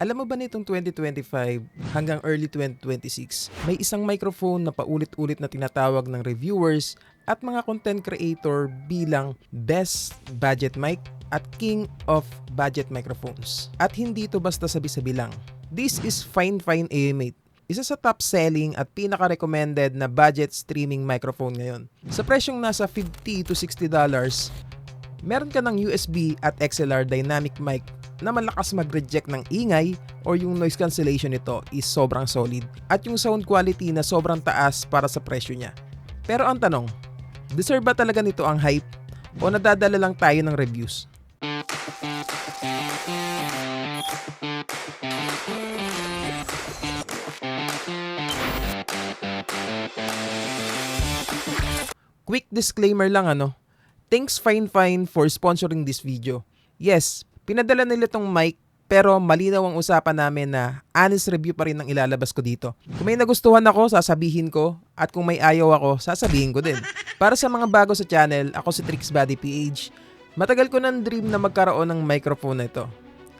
Alam mo ba nitong 2025 hanggang early 2026, may isang microphone na paulit-ulit na tinatawag ng reviewers at mga content creator bilang best budget mic at king of budget microphones. At hindi ito basta sabi-sabi lang. This is Fine AM8. Isa sa top-selling at pinaka-recommended na budget streaming microphone ngayon. Sa presyong nasa $50 to $60, meron ka ng USB at XLR dynamic mic na malakas mag-reject ng ingay or yung noise cancellation nito is sobrang solid at yung sound quality na sobrang taas para sa presyo niya. Pero ang tanong, deserve ba talaga nito ang hype o nadadala lang tayo ng reviews? Quick disclaimer lang Thanks Fine for sponsoring this video. Yes, pinadala nila tong mic pero malinaw ang usapan namin na honest review pa rin ang ilalabas ko dito. Kung may nagustuhan ako, sasabihin ko at kung may ayaw ako, sasabihin ko din. Para sa mga bago sa channel, ako si Trixbody PH. Matagal ko ng dream na magkaroon ng microphone na ito.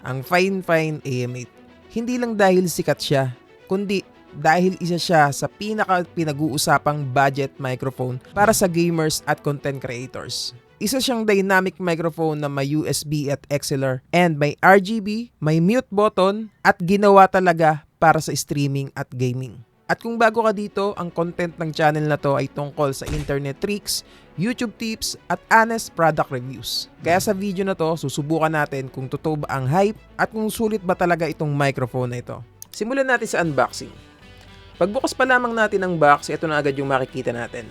Ang Fine AM8. Hindi lang dahil sikat siya, kundi dahil isa siya sa pinag-uusapang budget microphone para sa gamers at content creators. Isa siyang dynamic microphone na may USB at XLR and may RGB, may mute button at ginawa talaga para sa streaming at gaming. At kung bago ka dito, ang content ng channel na to ay tungkol sa internet tricks, YouTube tips at honest product reviews. Kaya sa video na to, susubukan natin kung totoo ba ang hype at kung sulit ba talaga itong microphone na ito. Simulan natin sa unboxing. Pagbukas pa lamang natin ang box, ito na agad yung makikita natin.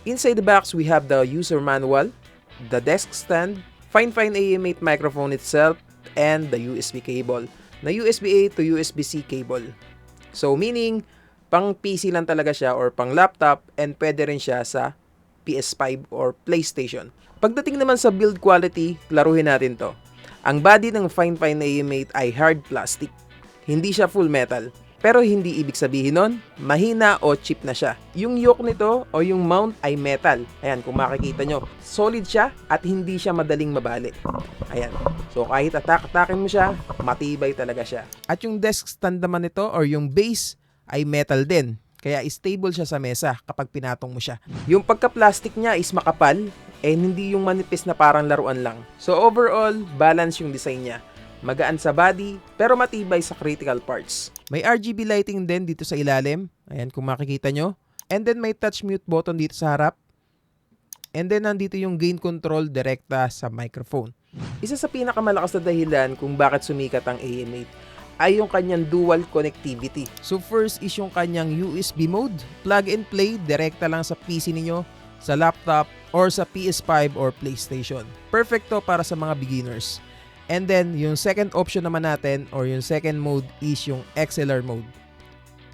Inside the box, we have the user manual, the desk stand, Fine AM8 microphone itself, and the USB cable, na USB-A to USB-C cable. So meaning, pang PC lang talaga siya or pang laptop and pwede rin siya sa PS5 or PlayStation. Pagdating naman sa build quality, klaruhin natin to. Ang body ng Fine AM8 ay hard plastic. Hindi siya full metal. Pero hindi ibig sabihin nun, mahina o cheap na siya. Yung yoke nito o yung mount ay metal. Ayan, kung makikita nyo, solid siya at hindi siya madaling mabali. Ayan. So kahit atak-atakin mo siya, matibay talaga siya. At yung desk stand naman nito or yung base ay metal din. Kaya stable siya sa mesa kapag pinatong mo siya. Yung pagka-plastic niya is makapal hindi yung manipis na parang laruan lang. So overall, balance yung design niya. Magaan sa body, pero matibay sa critical parts. May RGB lighting din dito sa ilalim. Ayan, kung makikita nyo. And then may touch mute button dito sa harap. And then nandito yung gain control direkta sa microphone. Isa sa pinakamalakas na dahilan kung bakit sumikat ang AM8 ay yung kanyang dual connectivity. So first is yung kanyang USB mode. Plug and play, direkta lang sa PC ninyo, sa laptop, or sa PS5 or PlayStation. Perfecto para sa mga beginners. And then, yung second option naman natin or yung second mode is yung XLR mode.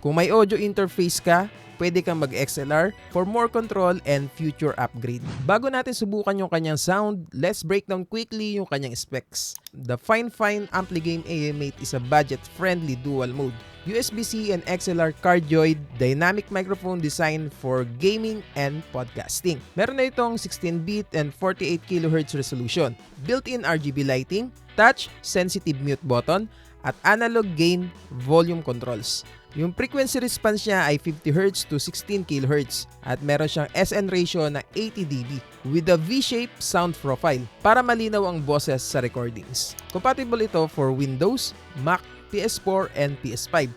Kung may audio interface ka, pwede kang mag-XLR for more control and future upgrade. Bago natin subukan yung kanyang sound, let's break down quickly yung kanyang specs. The Fine Ampligame AM8 is a budget-friendly dual mode. USB-C and XLR cardioid dynamic microphone designed for gaming and podcasting. Meron na itong 16-bit and 48 kHz resolution, built-in RGB lighting, touch-sensitive mute button, at analog gain volume controls. Yung frequency response niya ay 50Hz to 16 kHz at meron siyang SN ratio na 80 dB with a V-shaped sound profile para malinaw ang boses sa recordings. Compatible ito for Windows, Mac, PS4, and PS5.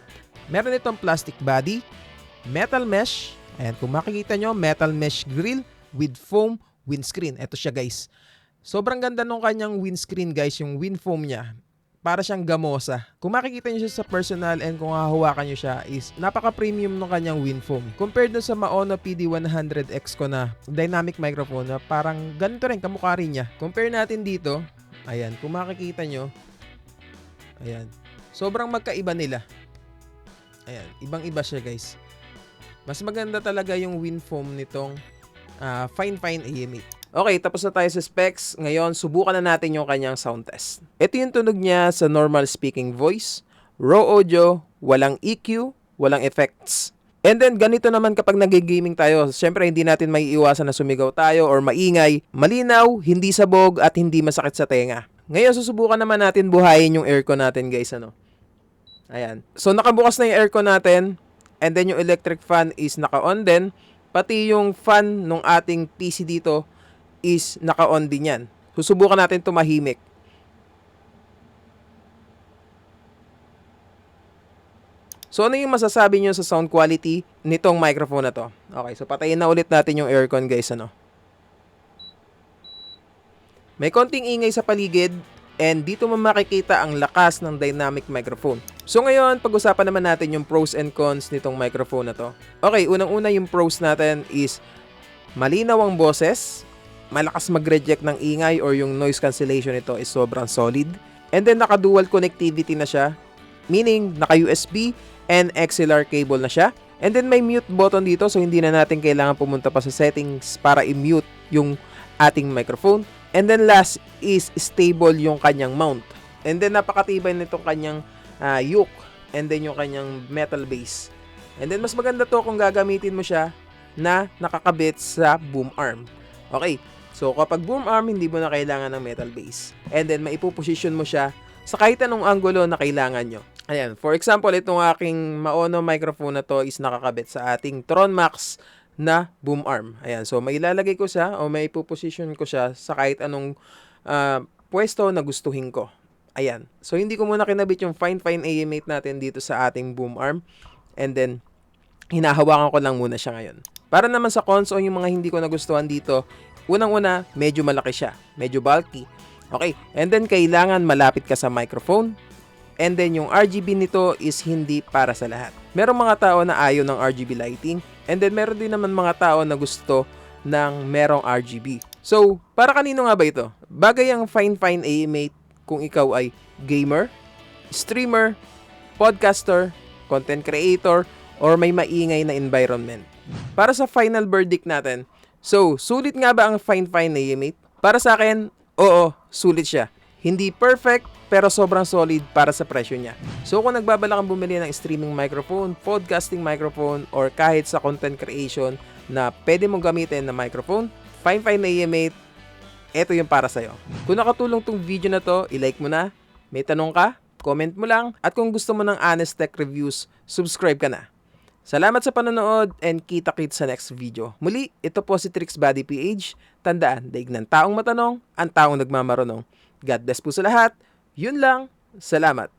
Meron itong plastic body, metal mesh, and kung makikita nyo, metal mesh grill with foam windscreen. Ito siya guys. Sobrang ganda nung kanyang windscreen guys, yung wind foam niya. Para siyang gamosa. Kung makikita nyo siya sa personal and kung hahawakan nyo siya is napaka-premium ng kanyang wind foam. Compared dun sa Maono PD100X ko na dynamic microphone na parang ganito rin, kamukha rin niya. Compare natin dito. Ayan, kung makikita nyo. Ayan. Sobrang magkaiba nila. Ayan, ibang-iba siya guys. Mas maganda talaga yung wind foam nitong Fine AM8. Okay, tapos na tayo sa specs. Ngayon, subukan na natin yung kanyang sound test. Ito yung tunog niya sa normal speaking voice, raw audio, walang EQ, walang effects. And then, ganito naman kapag nag-gaming tayo. Siyempre, hindi natin maiiwasan na sumigaw tayo or maingay. Malinaw, hindi sabog, at hindi masakit sa tenga. Ngayon, susubukan naman natin buhayin yung aircon natin, guys. Ayan. So nakabukas na yung aircon natin and then yung electric fan is naka-on din. Pati yung fan ng ating PC dito is naka-on din yan. Susubukan natin tumahimik. So ano yung masasabi nyo sa sound quality nitong microphone na to? Okay, so patayin na ulit natin yung aircon guys. May konting ingay sa paligid and dito mo makikita ang lakas ng dynamic microphone. So ngayon, pag-usapan naman natin yung pros and cons nitong microphone na to. Okay, unang-una yung pros natin is malinaw ang boses, malakas mag-reject ng ingay or yung noise cancellation nito is sobrang solid. And then naka-dual connectivity na siya, meaning naka-USB and XLR cable na siya. And then may mute button dito so hindi na natin kailangan pumunta pa sa settings para i-mute yung ating microphone. And then last is stable yung kanyang mount. And then napakatibay nitong kanyang yoke. And then yung kanyang metal base. And then mas maganda to kung gagamitin mo siya na nakakabit sa boom arm. Okay, so kapag boom arm, hindi mo na kailangan ng metal base. And then maipuposition mo siya sa kahit anong angulo na kailangan nyo. Ayan, for example, itong aking Maono microphone na to is nakakabit sa ating Tron Max na boom arm. Ayan, so mailalagay ko siya o may ipoposition ko siya sa kahit anong pwesto na gustuhin ko. Ayan, so hindi ko muna kinabit yung fine AM8 natin dito sa ating boom arm. And then, hinahawakan ko lang muna siya ngayon. Para naman sa cons o yung mga hindi ko nagustuhan dito, unang-una, medyo malaki siya. Medyo bulky. Okay, and then kailangan malapit ka sa microphone. And then yung RGB nito is hindi para sa lahat. Merong mga tao na ayaw ng RGB lighting. And then meron din naman mga tao na gusto ng merong RGB. So, para kanino nga ba ito? Bagay ang fine AM8 kung ikaw ay gamer, streamer, podcaster, content creator, or may maingay na environment. Para sa final verdict natin, so, sulit nga ba ang fine AM8? Para sa akin, oo, sulit siya. Hindi perfect, pero sobrang solid para sa presyo niya. So kung nagbabalak kang bumili ng streaming microphone, podcasting microphone, or kahit sa content creation na pwede mong gamitin na microphone, fine AM8, ito yung para sa'yo. Kung nakatulong tong video na to, i-like mo na. May tanong ka, comment mo lang. At kung gusto mo ng honest tech reviews, subscribe ka na. Salamat sa panonood and kita-kits sa next video. Muli, ito po si Trix Body PH. Tandaan, daig ng taong matanong, ang taong nagmamarunong. God bless po sa lahat. Yun lang. Salamat.